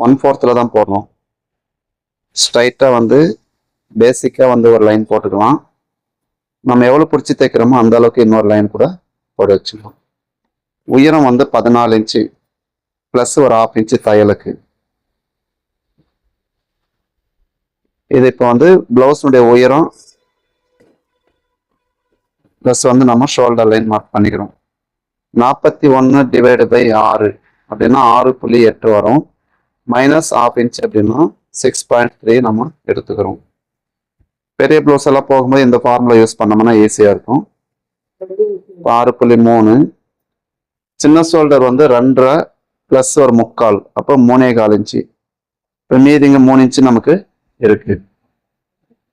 1/4 தான் போடணும். ஸ்ட்ரைட்டாக வந்து பேசிக்காக வந்து ஒரு லைன் போட்டுக்கலாம். நம்ம எவ்வளோ பிடிச்சி தைக்கிறோமோ அந்த அளவுக்கு இன்னொரு லைன் கூட போட வச்சுக்கலாம். உயரம் வந்து 14 இன்ச்சு ப்ளஸ் ஒரு 1/2 இன்ச்சு தையலுக்கு. இது இப்போ வந்து பிளவுஸுடைய உயரம் ப்ளஸ் வந்து நம்ம ஷோல்டர் லைன் மார்க் பண்ணிக்கிறோம். 41 / 6 அப்படின்னா 6.8 வரும். மைனஸ் 1/2 இன்ச் அப்படின்னா 6.3 நம்ம எடுத்துக்கிறோம். பெரிய ப்ளவுஸ் எல்லாம் போகும்போது இந்த ஃபார்முலா யூஸ் பண்ணோம்னா ஈஸியாக இருக்கும். 6.3 சின்ன ஷோல்டர் வந்து 2.5 ப்ளஸ் ஒரு 3/4 அப்போ 3.25 இன்ச்சு. இப்போ மீதிங்க 3 இன்ச்சு நமக்கு இருக்கு.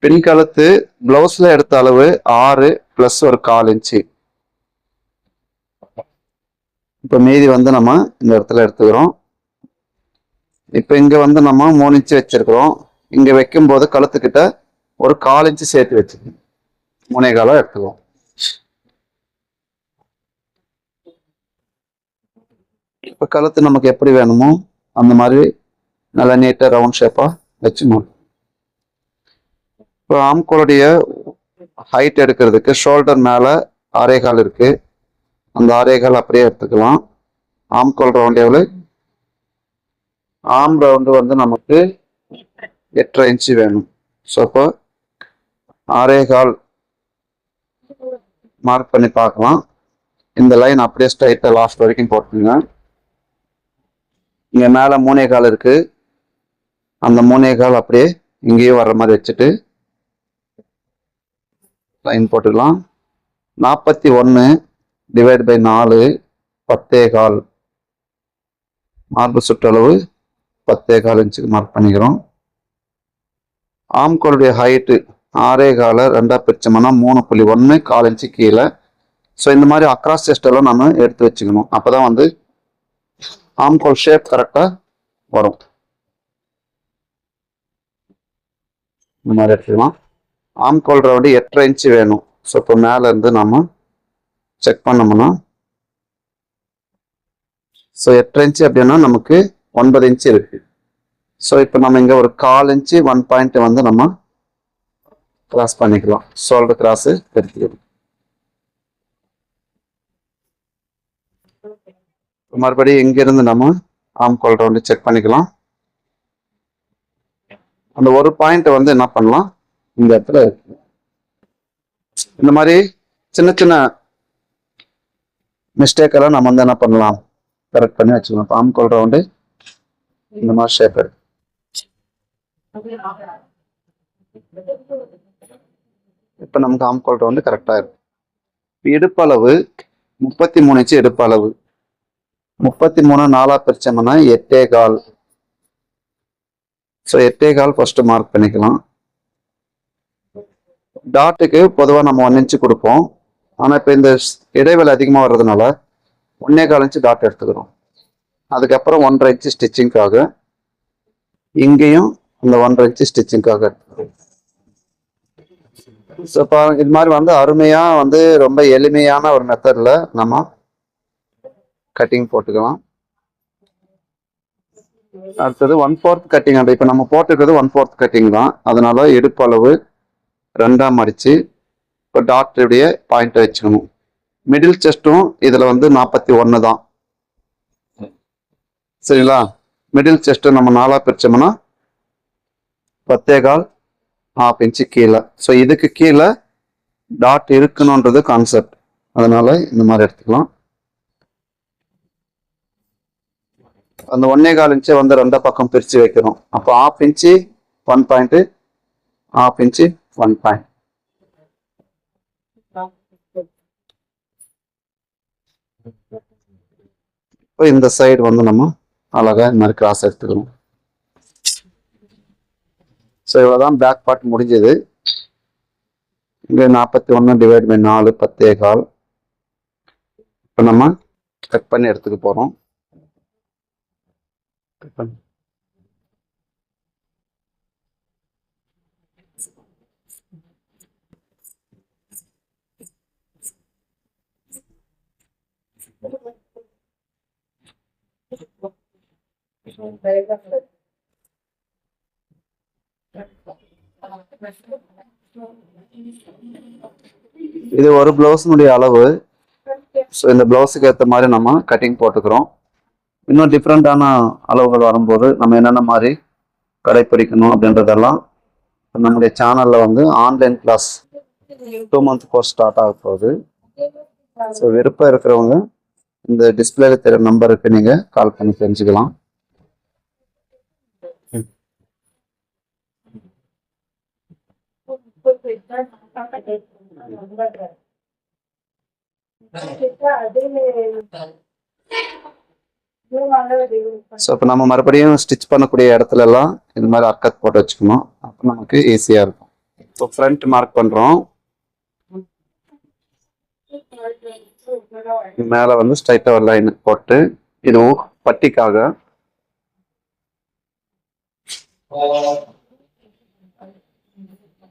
பின் கழுத்து பிளவுஸ்ல எடுத்த அளவு 6 ப்ளஸ் ஒரு 1/4 இன்ச்சு. இப்போ மீதி வந்து நம்ம இந்த இடத்துல எடுத்துக்கிறோம். இப்போ இங்க வந்து நம்ம 3 இன்ச்சு வச்சிருக்கிறோம். இங்க வைக்கும் போது கழுத்துக்கிட்ட ஒரு 1/4 இன்ச்சு சேர்த்து வச்சுக்கணும். 3.25 எடுத்துக்குவோம். இப்போ கழுத்து நமக்கு எப்படி வேணுமோ அந்த மாதிரி நல்லா நீட்டாக ரவுண்ட் ஷேப்பாக வச்சுக்கணும். இப்போ ஆம்கோளுடைய ஹைட் எடுக்கிறதுக்கு ஷோல்டர் மேலே 6.25 இருக்கு. அந்த 6.25 அப்படியே எடுத்துக்கலாம். ஆம்கோல் ரவுண்ட் எவ்வளோ? ஆம் ரவுண்டு வந்து நமக்கு 8.5 இன்ச்சு வேணும். ஸோ அப்போ 6.25 மார்க் பண்ணி பார்க்கலாம். இந்த லைன் அப்படியே ஸ்ட்ரைட்டாக லாஸ்ட் வரைக்கும் போட்டுங்க. இங்கே மேலே 3.25 இருக்கு. அந்த 3.25 அப்படியே இங்கேயும் வர்ற மாதிரி வச்சுட்டு லைன் போட்டுக்கலாம். 41 / 4 10.25 மார்பு சுற்றளவு 10.25 இன்ச்சுக்கு மார்க் பண்ணிக்கிறோம். ஆம்கோளுடைய ஹைட்டு 6.25 2ஆக பிரிச்சோம்னா 3.1 1/4 இன்ச்சு கீழே. ஸோ இந்த மாதிரி அக்ராஸ் செஸ்ட் எல்லாம் நம்ம எடுத்து வச்சுக்கணும். அப்போதான் வந்து ஆம்கோல் ஷேப் கரெக்டாக வரும். இந்த மாதிரி எடுத்துக்கலாம். ஆம்கோல் ரவுண்டு 8.5 இன்ச்சு வேணும். ஸோ இப்போ மேலே இருந்து நம்ம செக் பண்ணோம்னா ஸோ 8.5 இன்ச்சு அப்படின்னா நமக்கு 9 இன்ச்சு இருக்கு. ஸோ இப்போ நம்ம இங்கே ஒரு 1/4 இன்ச்சு 1 பாயிண்ட் வந்து நம்ம கிராஸ் பண்ணிக்கலாம். ஷோல்டர் கிராஸு எடுத்துக்கலாம். மறுபடியும் இங்கிருந்து நம்ம ஆம்கோல் ரவுண்டு செக் பண்ணிக்கலாம். அந்த ஒரு பாயிண்ட் வந்து என்ன பண்ணலாம், இந்த இடத்துல இருக்கு. இந்த மாதிரி சின்ன சின்ன மிஸ்டேக் எல்லாம் நம்ம வந்து என்ன பண்ணலாம், கரெக்ட் பண்ணி வச்சுக்கலாம். ஆம்கோல் ரவுண்டு இந்த மாதிரி ஷேப் இருக்கு. இப்போ நமக்கு ஆம்கோல் ரவுண்டு கரெக்டாக இருக்கு. இடுப்பளவு 33 இன்ச்சு இடுப்பளவு. 33 4ஆக பிரிச்சோம்னா 8.25. ஸோ 8.25 ஃபர்ஸ்ட் மார்க் பண்ணிக்கலாம். டாட்டுக்கு பொதுவாக நம்ம 1 இன்ச்சு கொடுப்போம். ஆனால் இப்போ இந்த இடைவெளி அதிகமாக வர்றதுனால 1.25 இன்ச்சு டாட் எடுத்துக்கிறோம். அதுக்கப்புறம் 1.5 இன்ச்சு ஸ்டிச்சிங்காக, இங்கேயும் இந்த 1.5 இன்ச்சு ஸ்டிச்சிங்காக எடுத்துக்கிறோம். ஸோ இப்போ இது மாதிரி வந்து அருமையாக வந்து ரொம்ப எளிமையான ஒரு மெத்தடில் நம்ம கட்டிங் போட்டுக்கலாம். அடுத்தது 1/4 கட்டிங். அந்த இப்போ நம்ம போட்டுக்கிறது 1/4 கட்டிங் தான். அதனால இடுப்பளவு 2ஆக மடிச்சு இப்போ டாட்டுடைய பாயிண்ட் வச்சுக்கணும். மிடில் செஸ்ட்டும் இதில் வந்து 41 தான். சரிங்களா? மிடில் செஸ்ட்டு நம்ம 4ஆக பிரிச்சோம்னா 10.25 1/2 இன்ச்சு கீழே. ஸோ இதுக்கு கீழே டாட் இருக்கணுன்றது கான்செப்ட். அதனால இந்த மாதிரி எடுத்துக்கலாம். அந்த 1.25 இன்ச்சை வந்து 2 பக்கம் பிரித்து வைக்கிறோம். அப்போ 1/2 இன்ச்சு 1 பாயிண்ட், 1/2 இன்ச்சு 1 பாயிண்ட். இப்போ இந்த சைடு வந்து நம்ம அழகாக இந்த மாதிரி கிராஸ் எடுத்துக்கணும். ஸோ இவ்வளோதான் பேக் பார்ட் முடிஞ்சது. இங்கே 41 / 4 10.25. இப்போ நம்ம கட் பண்ணி எடுத்துக்க போகிறோம். கட் பண்ணி இது ஒரு பிளவுஸினுடைய அளவு. ஸோ இந்த பிளவுஸுக்கு ஏற்ற மாதிரி நம்ம கட்டிங் போட்டுக்கிறோம். இன்னும் டிஃப்ரெண்டான அளவுகள் வரும்போது நம்ம என்னென்ன மாதிரி கடைப்பிடிக்கணும் அப்படின்றதெல்லாம் நம்முடைய சேனலில் வந்து online class 2 month course start ஆக போகுது. ஸோ விருப்பம் இருக்கிறவங்க இந்த டிஸ்பிளேல தெரிய நம்பருக்கு நீங்கள் கால் பண்ணி தெரிஞ்சுக்கலாம். ஸோ இப்போ நம்ம மறுபடியும் ஸ்டிச் பண்ணக்கூடிய இடத்துல எல்லாம் இந்த மாதிரி அர்க்கத் போட்டு வச்சுக்கணும். அப்போ நமக்கு ஈஸியாக இருக்கும். இப்போ ஃப்ரண்ட் மார்க் பண்ணுறோம். மேலே வந்து ஸ்ட்ரைட்டாக ஒரு லைன் போட்டு இதுவும் பட்டிக்காக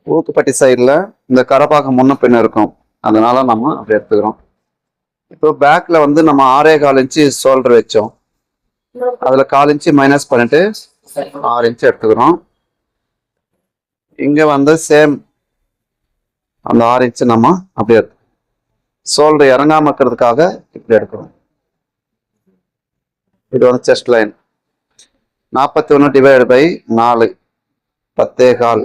ஊக்குப்பட்டி சைடில் இந்த கரப்பாக்கம் முன்ன பின்ன இருக்கும், அதனால நம்ம அப்படி எடுத்துக்கிறோம். இப்போ பேக்ல வந்து நம்ம 6.25 இன்ச்சு ஷோல்டர் வச்சோம், அதில் 1/4 இன்ச்சு மைனஸ் பண்ணிட்டு 6 இன்ச்சு எடுத்துக்கிறோம். இங்கே வந்து சேம் அந்த 6 இன்ச்சு நம்ம அப்படியே எடுத்துக்கிறோம். ஷோல்டர் இறங்காம இருக்கிறதுக்காக இப்படி எடுக்கிறோம். இது வந்து செஸ்ட் லைன் 41/4 10.25.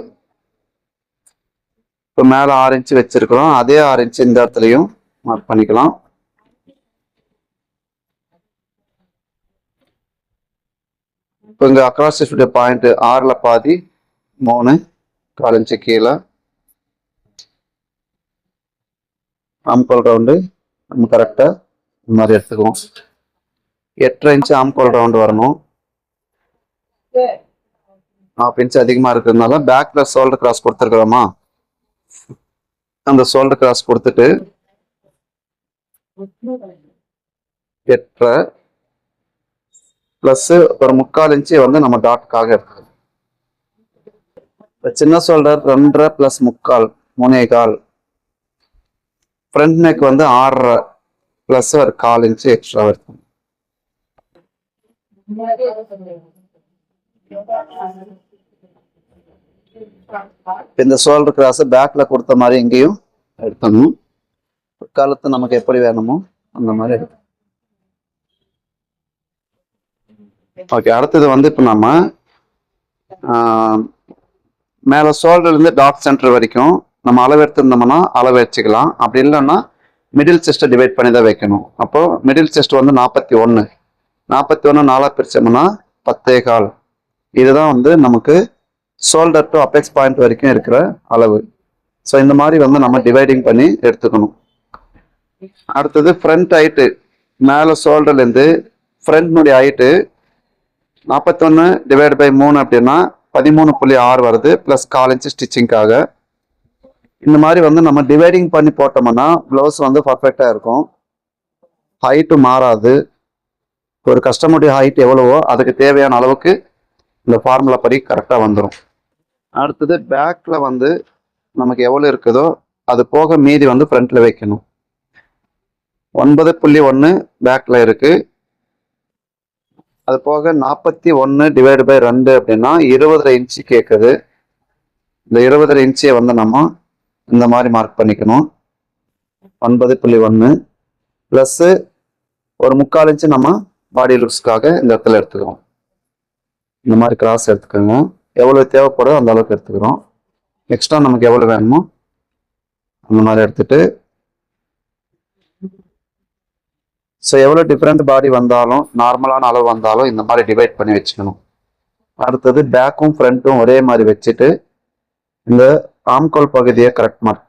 இப்போ மேலே 6 இன்ச்சு வச்சிருக்கிறோம், அதே 6 இன்ச்சு இந்த இடத்துலையும் மார்க் பண்ணிக்கலாம். இப்போ இங்கே அக்ராஸ் பாயிண்ட் 6ல் பாதி 3/4 இன்ச்சு கீழே ஆம்கோல் ரவுண்டு நம்ம கரெக்டாக இந்த மாதிரி எடுத்துக்குவோம். 8.5 இன்ச்சு ஆம்கோல் ரவுண்டு வரணும். 1/2 இன்ச்சு அதிகமாக இருக்கிறதுனால பேக்ல ஷோல்டர் கிராஸ் கொடுத்துருக்குறோமா, அந்த ஷோல்டர் கிராஸ் கொடுத்துட்டு 8.5 ப்ளஸ் ஒரு 3/4 இன்ச்சு வந்து நம்ம டாட்காக எடுத்துக்கணும். இப்போ சின்ன ஷோல்டர் 2.5 + 3/4 3.25. ஃப்ரண்ட் நெக் வந்து 6.5 ப்ளஸ் ஒரு 1/4 இன்ச்சு எக்ஸ்ட்ரா இருக்கும். இந்த ஷோல்டர் கிராஸ் பேக்ல கொடுத்த மாதிரி எங்கேயும் எடுக்கணும். கழுத்து நமக்கு எப்படி வேணுமோ அந்த மாதிரி எடுக்கணும். ஓகே, அடுத்தது வந்து இப்போ நம்ம மேலே ஷோல்டர்லேருந்து டாட் சென்டர் வரைக்கும் நம்ம அளவு எடுத்திருந்தோம்னா அளவு வச்சுக்கலாம். அப்படி இல்லைன்னா மிடில் செஸ்ட்டை டிவைட் பண்ணி தான் வைக்கணும். அப்போ மிடில் செஸ்ட் வந்து 41 4 பிரிச்சோம்னா 10.25. இதுதான் வந்து நமக்கு ஷோல்டர் டு அப்பெக்ஸ் பாயிண்ட் வரைக்கும் இருக்கிற அளவு. ஸோ இந்த மாதிரி வந்து நம்ம டிவைடிங் பண்ணி எடுத்துக்கணும். அடுத்தது ஃப்ரண்ட் ஹைட்டு, மேலே ஷோல்டர்லேருந்து ஃப்ரண்ட்னுடைய ஹைட்டு 41/3 அப்படின்னா 13.6 வருது, ப்ளஸ் 1/4 இன்ச்சு ஸ்டிச்சிங்காக. இந்த மாதிரி வந்து நம்ம டிவைடிங் பண்ணி போட்டோம்னா ப்ளவுஸ் வந்து பர்ஃபெக்டாக இருக்கும், ஹைட்டு மாறாது. ஒரு கஸ்டமருடைய ஹைட் எவ்வளவோ அதுக்கு தேவையான அளவுக்கு இந்த ஃபார்முலா படி கரெக்டாக வந்துடும். அடுத்தது பேக்ல வந்து நமக்கு எவ்வளோ இருக்குதோ அது போக மீதி வந்து ஃப்ரண்ட்ல வைக்கணும். 9.1 பேக்ல இருக்கு, அது போக 41/2 அப்படின்னா 20.5 இன்ச்சு கேட்குது. இந்த 20.5 இன்ச்சை வந்து நம்ம இந்த மாதிரி மார்க் பண்ணிக்கணும். 9.1 ப்ளஸ் ஒரு 3/4 இன்ச்சு நம்ம பாடி லுக்ஸ்க்காக இந்த இடத்துல எடுத்துக்கிறோம். இந்த மாதிரி கிராஸ் எடுத்துக்கோங்க, எவ்வளோ தேவைப்படுதோ அந்த அளவுக்கு எடுத்துக்கிறோம். எக்ஸ்ட்ரா நமக்கு எவ்வளோ வேணுமோ அந்த மாதிரி எடுத்துட்டு, ஸோ எவ்வளோ டிஃப்ரெண்ட் பாடி வந்தாலும் நார்மலான அளவு வந்தாலும் இந்த மாதிரி டிவைட் பண்ணி வச்சுக்கணும். அடுத்தது பேக்கும் ஃப்ரண்ட்டும் ஒரே மாதிரி வச்சுட்டு இந்த ஆம்கோல் பகுதியை கரெக்ட் மார்க்.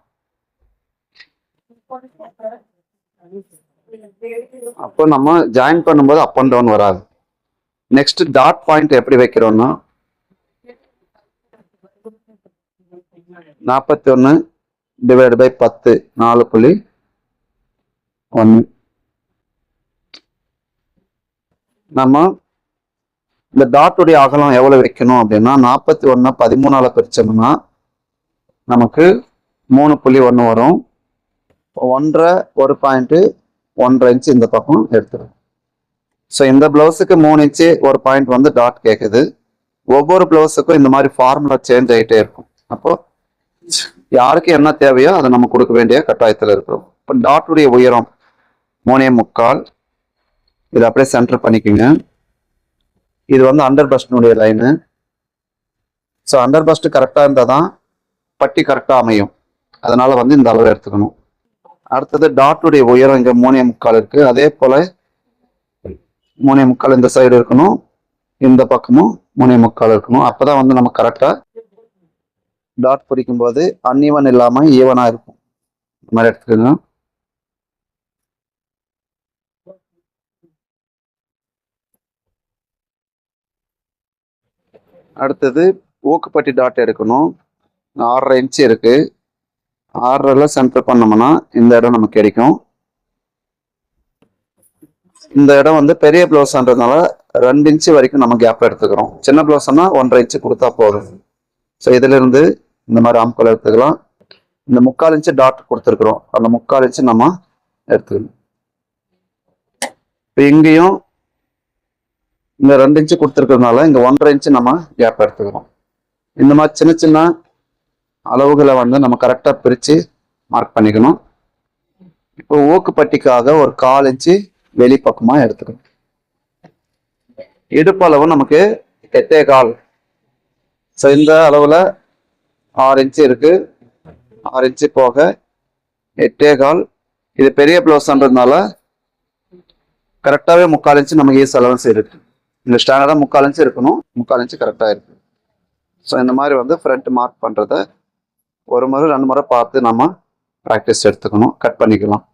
அப்போ நம்ம ஜாயின் பண்ணும்போது அப் அண்ட் டவுன் வராது. நெக்ஸ்ட் டாட் பாயிண்ட் எப்படி வைக்கிறோம்னா 41/10 4.1. நம்ம இந்த டாட்டுடைய அகலம் எவ்வளவு வைக்கணும் அப்படின்னா 41 13 பிரிச்சோம்னா நமக்கு 3.1 வரும். 1.5 ஒரு பாயிண்ட் 1.5 இன்ச்சு இந்த பக்கம் எடுத்துரும். ஸோ இந்த பிளவுஸுக்கு 3 இன்ச்சு ஒரு பாயிண்ட் வந்து டாட் கேட்குது. ஒவ்வொரு பிளவுஸுக்கும் இந்த மாதிரி ஃபார்முலா சேஞ்ச் ஆகிட்டே இருக்கும். அப்போ யாருக்கு என்ன தேவையோ அதை நம்ம கொடுக்க வேண்டிய கட்டாயத்தில் இருக்கிறோம். இப்போ டாட்டுடைய உயரம் 3.25. இது அப்படியே சென்டர் பண்ணிக்கோங்க. இது வந்து அண்டர் பஸ்டினுடைய லைனு. ஸோ அண்டர் பஸ்ட் கரெக்டாக இருந்தால் தான் பட்டி கரெக்டாக அமையும். அதனால வந்து இந்த அளவு எடுத்துக்கணும். அடுத்தது டாட்டுடைய உயரம் இங்கே 3.25 இருக்கு. அதே போல 3.25 இந்த சைடு இருக்கணும், இந்த பக்கமும் 3.25 இருக்கணும். அப்பதான் வந்து நம்ம கரெக்டா டாட் பிடிக்கும் போது அன்இவன் இல்லாம ஈவனா இருக்கும். இந்த மாதிரி எடுத்துக்கோங்க. அடுத்தது ஊக்குப்பட்டி டாட் எடுக்கணும். 6.5 இன்ச்சு இருக்கு. 6.5 சென்டர் பண்ணோம்னா இந்த இடம் நமக்கு கிடைக்கும். இந்த இடம் வந்து பெரிய பிளவுஸ்ன்றதுனால 2 இன்ச்சு வரைக்கும் நம்ம கேப் எடுத்துக்கிறோம். சின்ன பிளவுஸ்னா 1.5 இன்ச்சு கொடுத்தா போதும். ஸோ இதுல இருந்து இந்த மாதிரி ஆம்கோல் எடுத்துக்கலாம். இந்த 3/4 இன்ச்சு டாட் கொடுத்துருக்குறோம், அந்த 3/4 இன்ச்சு நம்ம எடுத்துக்கணும். இப்போ இங்கேயும் இந்த 2 இன்ச்சு கொடுத்துருக்கிறதுனால இங்க 1.5 இன்ச்சு நம்ம கேப் எடுத்துக்கிறோம். இந்த மாதிரி சின்ன சின்ன அளவுகளை வந்து நம்ம கரெக்டா பிரிச்சு மார்க் பண்ணிக்கணும். இப்போ ஊக்குப்பட்டிக்காக ஒரு 1/4 இன்ச்சு வெளிப்பக்கமா எடுத்துக்கணும். இடுப்பு அளவு நமக்கு 8.25. ஸோ இந்த அளவுல 6 இன்ச்சு இருக்கு. 6 இன்ச்சு போக 8.25. இது பெரிய பிளவுஸ்ன்றதுனால கரெக்டாவே 3/4 இன்ச்சு நமக்கு ஈஸ் அலவன்ஸ் இருக்கு. இந்த ஸ்டாண்டர்டா 3/4 இன்ச்சு இருக்கணும். 3/4 இன்ச்சு கரெக்டா இருக்கு. ஸோ இந்த மாதிரி வந்து ஃப்ரண்ட் மார்க் பண்றத 1 முறை 2 முறை பார்த்து நம்ம ப்ராக்டிஸ் எடுத்துக்கணும். கட் பண்ணிக்கலாம்.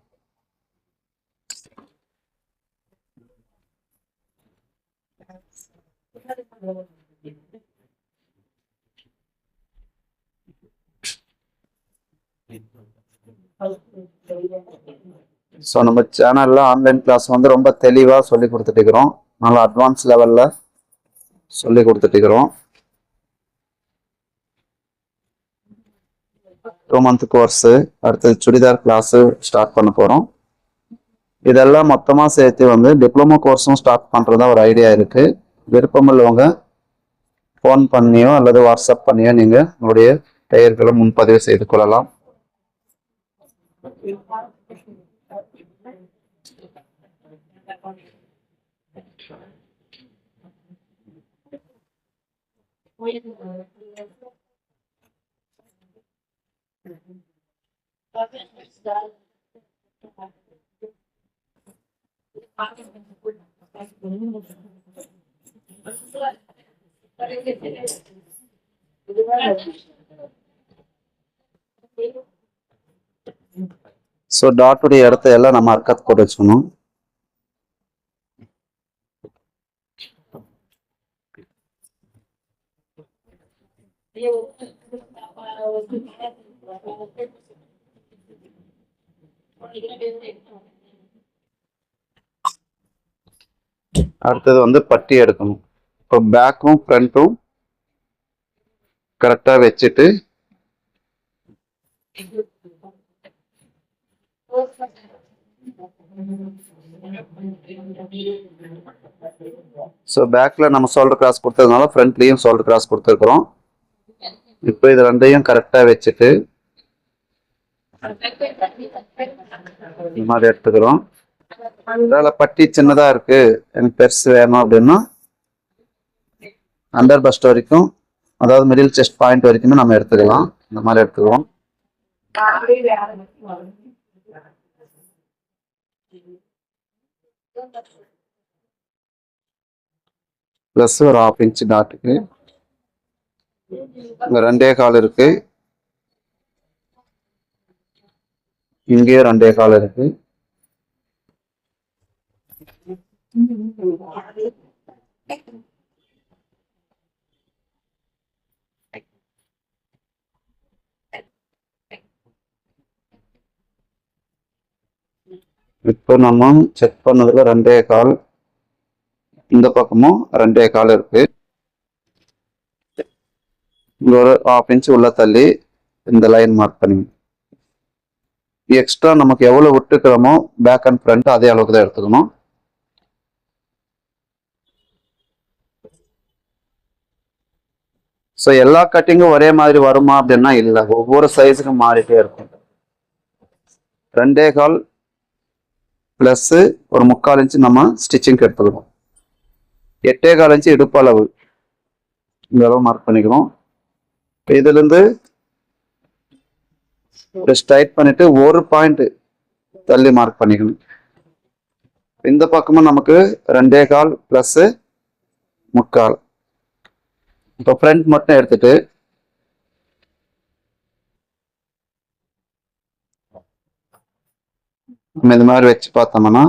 ஸோ நம்ம சேனல்ல ஆன்லைன் கிளாஸ் வந்து ரொம்ப தெளிவாக சொல்லி கொடுத்துட்டு இருக்கிறோம். நல்லா அட்வான்ஸ் லெவல்ல சொல்லி கொடுத்துட்டு இருக்கிறோம். 2 மந்த் கோர்ஸு, அடுத்தது சுடிதார் கிளாஸு ஸ்டார்ட் பண்ண போகிறோம். இதெல்லாம் மொத்தமாக சேர்த்து வந்து டிப்ளமோ கோர்ஸும் ஸ்டார்ட் பண்ணுறதா ஒரு ஐடியா இருக்கு. விருப்பம் உள்ளவங்க ஃபோன் பண்ணியோ அல்லது வாட்ஸ்அப் பண்ணியோ நீங்கள் உங்களுடைய பெயர்களை முன்பதிவு செய்து கொள்ளலாம். ஸோ டாட்டுடைய இடத்த எல்லாம் நம்ம அர்க்கத் போட்டு வச்சுக்கணும். அடுத்தது வந்து பட்டி எடுக்கணும். இப்போ பேக்கும் ஃப்ரண்ட்டும் கரெக்டா வச்சுட்டு ஸோ பேக்ல நம்ம ஷோல்டர் கிராஸ் கொடுத்ததுனால ஃப்ரண்ட்லயும் ஷோல்டர் கிராஸ் கொடுத்துருக்குறோம். இப்போ இது ரெண்டையும் கரெக்டா வச்சுட்டு இந்த மாதிரி எடுத்துக்கிறோம். அதனால பட்டி சின்னதா இருக்கு, எனக்கு பெருசு வேணும் அப்படின்னா அண்டர் பஸ்ட் வரைக்கும், அதாவது மிடில் செஸ்ட் பாயிண்ட் வரைக்குமே நம்ம எடுத்துக்கலாம். இந்த மாதிரி எடுத்துக்கிறோம். பிளஸ் ஒரு 1/2 இன்ச் டாட்டுக்கு இங்க 2.25 இருக்கு, இங்கேயே 2.25 இருக்கு. இப்போ நம்ம செக் பண்ணதுல 2.25, இந்த பக்கமும் 2.25 இருக்கு. இங்க ஒரு 1/2 இன்ச் உள்ள தள்ளி இந்த லைன் மார்க் பண்ணி எக்ஸ்ட்ரா நமக்கு எவ்வளவு விட்டுக்கிறோமோ பேக் அண்ட் ஃப்ரண்ட் அதே அளவுக்கு தான் எடுத்துக்கணும். ஸோ எல்லா கட்டிங்கும் ஒரே மாதிரி வருமா அப்படின்னா இல்லை, ஒவ்வொரு சைஸுக்கும் மாறிட்டே இருக்கும். 2.25 பிளஸ் ஒரு 3/4 இன்ச்சு நம்ம ஸ்டிச்சிங் எடுத்துக்கணும். 8.25 இன்ச்சு இடுப்பு அளவு, இந்த அளவு மார்க் பண்ணிக்கிறோம். இதுல இருந்து ஸ்ட்ரைட் பண்ணிட்டு ஒரு பாயிண்ட் தள்ளி மார்க் பண்ணிக்கணும். இந்த பக்கமும் நமக்கு 2.25 பிளஸ் 3/4. இப்போ ஃப்ரண்ட் மட்டும் எடுத்துட்டு நம்ம இந்த மாதிரி வச்சு பார்த்தோம்னா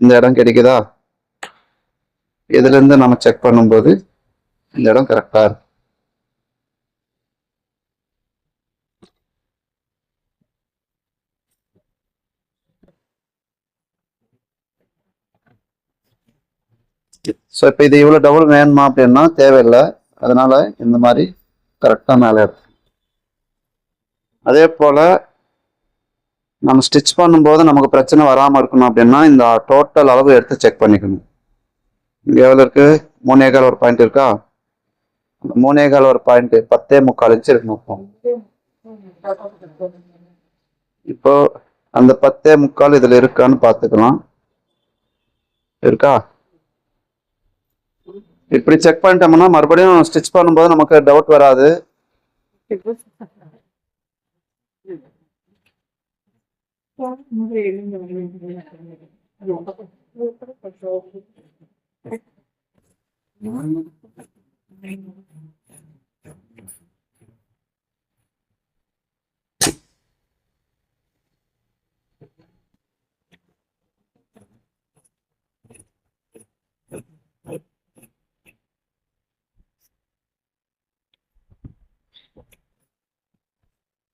இந்த இடம் கிடைக்குதா? இதுல இருந்து நம்ம செக் பண்ணும்போது இந்த இடம் கரெக்டா இருக்கு. ஸோ இப்போ இது இவ்வளோ டபுள் வேணுமா அப்படின்னா தேவையில்லை. அதனால இந்த மாதிரி கரெக்டாக மேலே இருக்கு. அதே போல் நம்ம ஸ்டிச் பண்ணும்போது நமக்கு பிரச்சனை வராமல் இருக்கணும் அப்படின்னா இந்த டோட்டல் அளவு எடுத்து செக் பண்ணிக்கணும். இங்கே எவ்வளோ இருக்கு? 3.25 ஒரு பாயிண்ட் இருக்கா? அந்த 3.25 ஒரு பாயிண்ட் 10.75 இன்ச்சு இருக்கணும். இப்போ அந்த 10.75 இதுல இருக்கான்னு பார்த்துக்கலாம். இருக்கா? இப்படி செக் பண்ணிட்டோம்னா மறுபடியும் ஸ்டிச் பண்ணும்போது நமக்கு டவுட் வராது.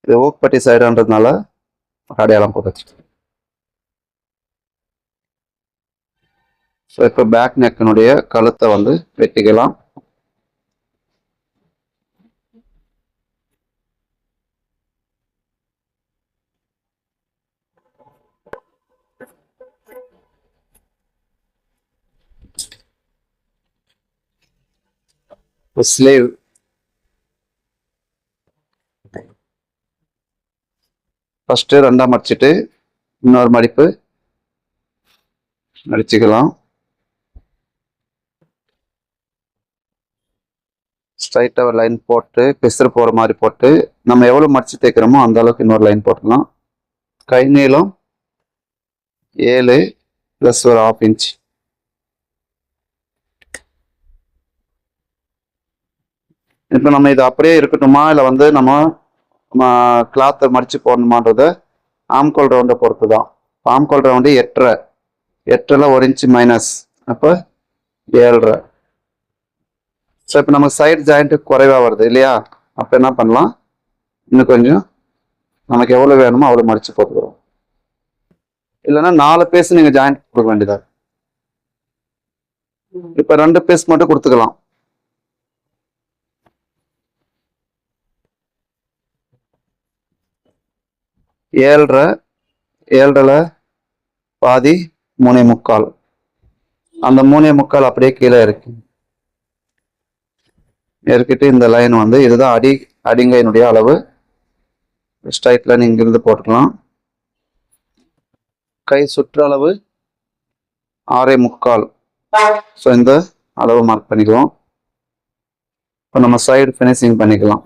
இது ஓக்பட்டி சைடுன்றதுனால அடையாளம் போட்டுச்சு. ஸோ இப்போ பேக் நெக்கினுடைய கழுத்தை வந்து வெட்டிக்கலாம். ஸ்லீவ் ஃபர்ஸ்ட் 2ஆ மடிச்சுட்டு இன்னொரு மடிப்பு அடிச்சுக்கலாம். ஸ்ட்ரைட்டாக ஒரு லைன் போட்டு பிசுறு போகிற மாதிரி போட்டு நம்ம எவ்வளோ மடிச்சு தைக்கிறோமோ அந்த அளவுக்கு இன்னொரு லைன் போட்டுக்கலாம். கை நீளம் 7 ப்ளஸ் ஒரு 1/2 இன்ச். இப்போ நம்ம இது அப்படியே இருக்கட்டுமா இல்லை வந்து நம்ம கிளாத்தை மடிச்சு போடணுமான்றத ஆம்கோல் ரவுண்டை பொறுத்து தான். ஆம்கோல் ரவுண்டு 8.5 1 இன்ச்சு மைனஸ், அப்போ 7.5. ஸோ இப்போ நம்ம சைடு ஜாயிண்ட்டு குறைவாக வருது இல்லையா? அப்போ என்ன பண்ணலாம், இன்னும் கொஞ்சம் நமக்கு எவ்வளோ வேணுமோ அவ்வளோ மடிச்சு போட்டுக்கிறோம். இல்லைன்னா 4 பீஸ் நீங்கள் ஜாயிண்ட் கொடுக்க வேண்டியதா. இப்போ 2 பீஸ் மட்டும் கொடுத்துக்கலாம். ஏழரை பாதி 3.25. அந்த 3.25 அப்படியே கீழே இறக்கிட்டு இந்த லைன் வந்து இதுதான் அடிங்கையினுடைய அளவு. ஸ்ட்ரைட் லைன் இங்கிருந்து போட்டுக்கலாம். கை சுற்றளவு 6.25. ஸோ இந்த அளவு மார்க் பண்ணிக்குவோம். இப்போ நம்ம சைடு ஃபினிஷிங் பண்ணிக்கலாம்.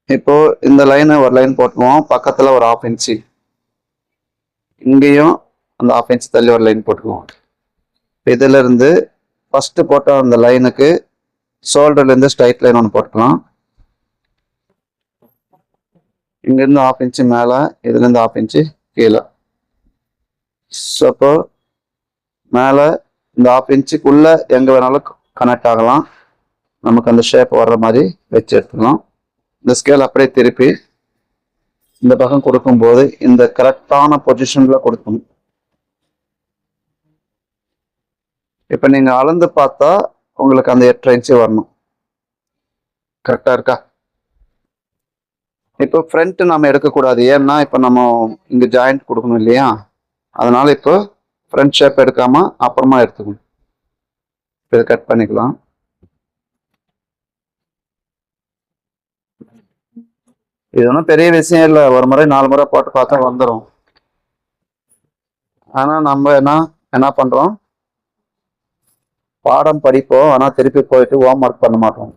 இப்போ இந்த லைனை ஒரு லைன் போட்டுக்குவோம். பக்கத்தில் ஒரு 1/2 இன்ச்சு, இங்கேயும் அந்த 1/2 இன்ச் தள்ளி ஒரு லைன் போட்டுக்குவோம். இதுல இருந்து ஃபர்ஸ்ட் போட்ட அந்த லைனுக்கு ஷோல்டர்லேருந்து ஸ்ட்ரைட் லைன் ஒன்று போட்டுக்கலாம். இங்கேருந்து 1/2 இன்ச்சு மேலே, இதுலேருந்து 1/2 இன்ச்சு கீழே. ஸோ அப்போ மேலே இந்த 1/2 இன்ச்சுக்குள்ளே எங்கே வேணாலும் கனெக்ட் ஆகலாம். நமக்கு அந்த ஷேப் வர்ற மாதிரி வச்சு எடுத்துக்கலாம். இந்த ஸ்கேல் அப்படியே திருப்பி இந்த பக்கம் கொடுக்கும்போது இந்த கரெக்டான பொசிஷன்ல கொடுக்கணும். இப்போ நீங்கள் அளந்து பார்த்தா உங்களுக்கு அந்த 8.5 இன்ச்சு வரணும். கரெக்டாக இருக்கா? இப்போ ஃப்ரண்ட் நம்ம எடுக்கக்கூடாது. ஏன்னா இப்போ நம்ம இங்கே ஜாயிண்ட் கொடுக்கணும் இல்லையா? அதனால இப்போ ஃப்ரண்ட் ஷேப் எடுக்காம அப்புறமா எடுத்துக்கணும். இதை கட் பண்ணிக்கலாம். இது ஒன்றும் பெரிய விஷயம் இல்லை, ஒரு முறை 4 முறை போட்டு பார்த்தா வந்துடும். ஆனா நம்ம என்ன பண்றோம், பாடம் படிப்போம், ஆனா திருப்பி போயிட்டு ஹோம் ஒர்க் பண்ண மாட்டோம்.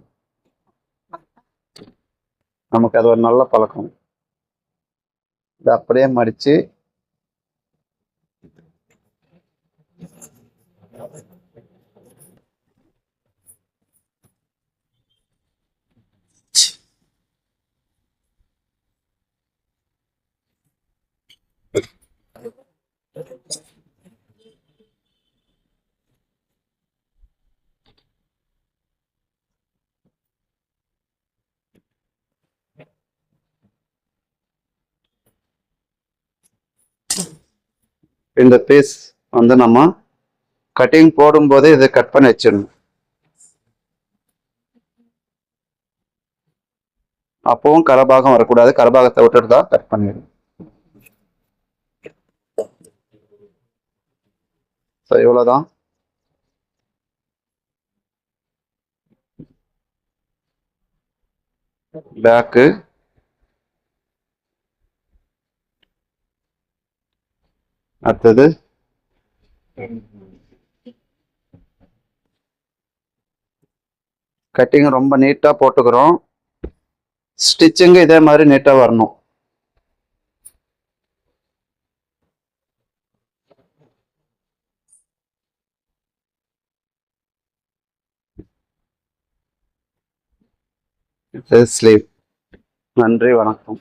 நமக்கு அது ஒரு நல்ல பழக்கம். இதை அப்படியே மடிச்சு இந்த பீஸ் நம்ம கட்டிங் போடும்போது இதை கட் பண்ணி வச்சிடணும். அப்பவும் கரபாகம் வரக்கூடாது, கரபாகத்தை விட்டுட்டு தான் கட் பண்ணிடணும். ஸோ இவ்வளோதான். பேக்கு அடுத்தது கட்டிங் ரொம்ப நீட்டா போட்டுக்கிறோம். ஸ்டிச்சிங்கு இதே மாதிரி நீட்டா வரணும். ஸ்லீவ். நன்றி, வணக்கம்.